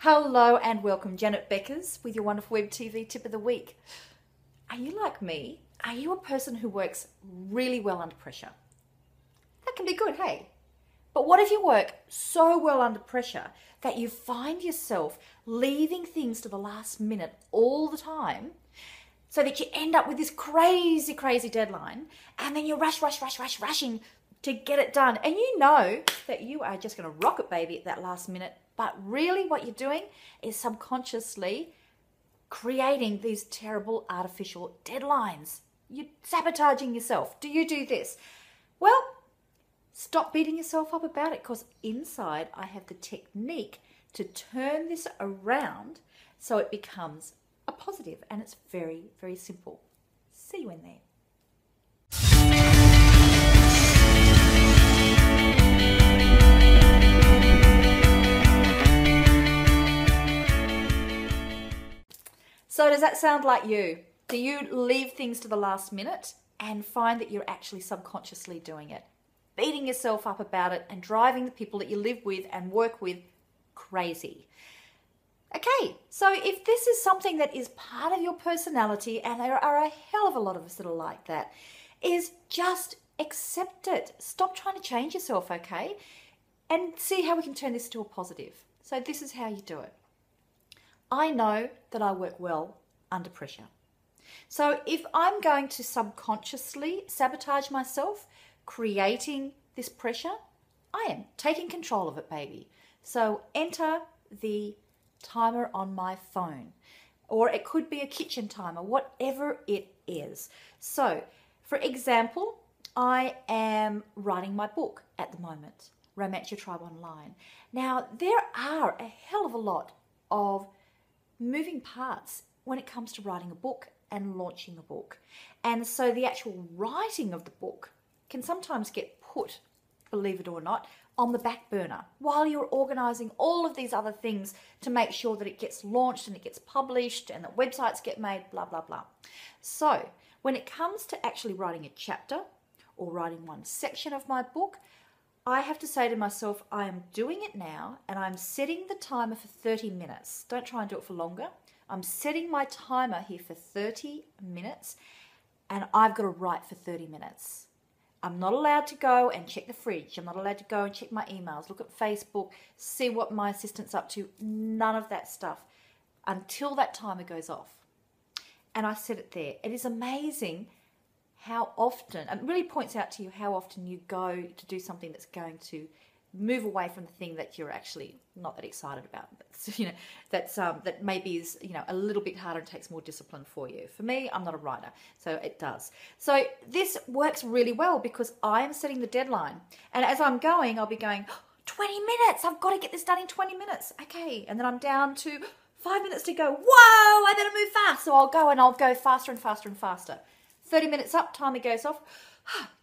Hello and welcome, Janet Beckers with your wonderful web TV tip of the week. Are you like me? Are you a person who works really well under pressure? That can be good, hey? But what if you work so well under pressure that you find yourself leaving things to the last minute all the time so that you end up with this crazy deadline and then you're rushing to get it done. And you know that you are just going to rock it, baby, at that last minute. But really what you're doing is subconsciously creating these terrible artificial deadlines. You're sabotaging yourself. Do you do this? Well, stop beating yourself up about it, because inside I have the technique to turn this around so it becomes a positive, and it's very, very simple. See you in there. So does that sound like you? Do you leave things to the last minute and find that you're actually subconsciously doing it? Beating yourself up about it and driving the people that you live with and work with crazy. Okay, so if this is something that is part of your personality, and there are a hell of a lot of us that are like that, is just accept it. Stop trying to change yourself, okay? And see how we can turn this to a positive. So this is how you do it. I know that I work well under pressure. So if I'm going to subconsciously sabotage myself, creating this pressure, I am taking control of it, baby. So enter the timer on my phone, or it could be a kitchen timer, whatever it is. So, for example, I am writing my book at the moment, Romance Your Tribe Online. Now, there are a hell of a lot of moving parts when it comes to writing a book and launching a book. And so the actual writing of the book can sometimes get put, believe it or not, on the back burner while you're organizing all of these other things to make sure that it gets launched and it gets published and that websites get made, blah, blah, blah. So when it comes to actually writing a chapter or writing one section of my book, I have to say to myself, I am doing it now and I'm setting the timer for 30 minutes. Don't try and do it for longer. I'm setting my timer here for 30 minutes and I've got to write for 30 minutes. I'm not allowed to go and check the fridge. I'm not allowed to go and check my emails, look at Facebook, see what my assistant's up to. None of that stuff until that timer goes off. And I set it there. It is amazing how often, it really points out to you how often you go to do something that's going to move away from the thing that you're actually not that excited about. That maybe is a little bit harder and takes more discipline for you. For me, I'm not a writer, so it does. So this works really well because I am setting the deadline, and as I'm going, I'll be going 20 minutes. I've got to get this done in 20 minutes. Okay, and then I'm down to 5 minutes to go. Whoa! I better move fast. So I'll go faster and faster and faster. 30 minutes up, timer goes off.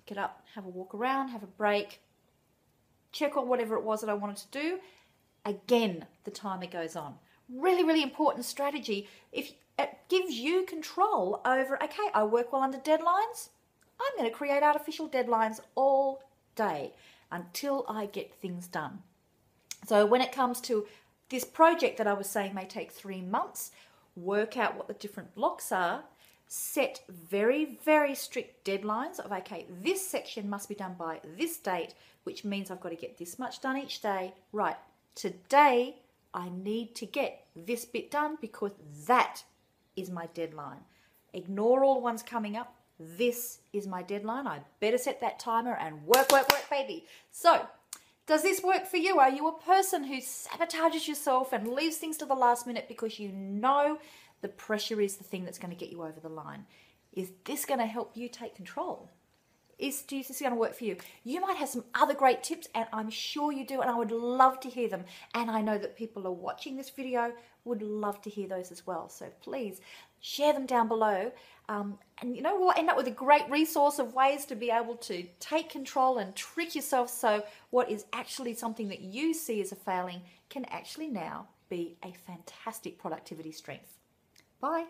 Get up, have a walk around, have a break, check on whatever it was that I wanted to do. Again, the timer goes on. Really, really important strategy. If it gives you control over, okay, I work well under deadlines. I'm going to create artificial deadlines all day until I get things done. So when it comes to this project that I was saying may take 3 months, work out what the different blocks are. Set very, very strict deadlines of, okay, this section must be done by this date, which means I've got to get this much done each day. Right, today I need to get this bit done because that is my deadline. Ignore all the ones coming up. This is my deadline. I better set that timer and work, baby. So, does this work for you? Are you a person who sabotages yourself and leaves things to the last minute because you know the pressure is the thing that's going to get you over the line? Is this going to help you take control? Is this going to work for you? You might have some other great tips, and I'm sure you do, and I would love to hear them. And I know that people are watching this video would love to hear those as well. So please share them down below. And we'll end up with a great resource of ways to be able to take control and trick yourself so what is actually something that you see as a failing can actually now be a fantastic productivity strength. Bye.